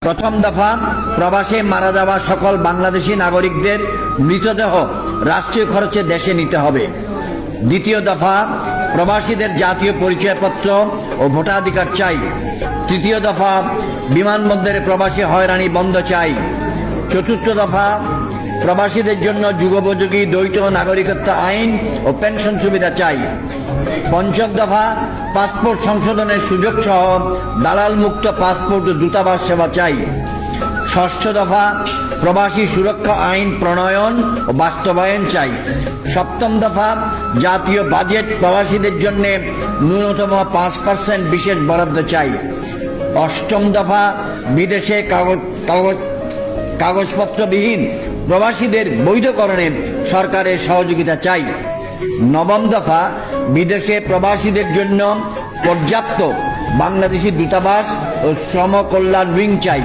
প্রথম দফা, প্রবাসে মারা যাওয়া সকল বাংলাদেশি নাগরিকদের মৃতদেহ রাষ্ট্রীয় খরচে দেশে নিতে হবে। দ্বিতীয় দফা, প্রবাসীদের জাতীয় পরিচয়পত্র ও ভোটাধিকার চাই। তৃতীয় দফা, বিমানবন্দরে প্রবাসী হয়রানি বন্ধ চাই। চতুর্থ দফা, প্রবাসীদের জন্য যুগোপযোগী দ্বৈত নাগরিকত্ব আইন ও পেনশন সুবিধা চাই। পঞ্চম দফা, পাসপোর্ট সংশোধনের সুযোগ সহ দালাল মুক্ত পাসপোর্ট ও দূতাবাস সেবা চাই। ষষ্ঠ দফা, প্রবাসী সুরক্ষা আইন প্রণয়ন ও বাস্তবায়ন চাই। সপ্তম দফা, জাতীয় বাজেট প্রবাসীদের জন্য ন্যূনতম 5% বিশেষ বরাদ্দ চাই। অষ্টম দফা, বিদেশে কাগজপত্রবিহীন প্রবাসীদের বৈধকরণে সরকারের সহযোগিতা চাই। নবম দফা, বিদেশে প্রবাসীদের জন্য পর্যাপ্ত বাংলাদেশি দূতাবাস ও শ্রম কল্যাণ উইং চাই।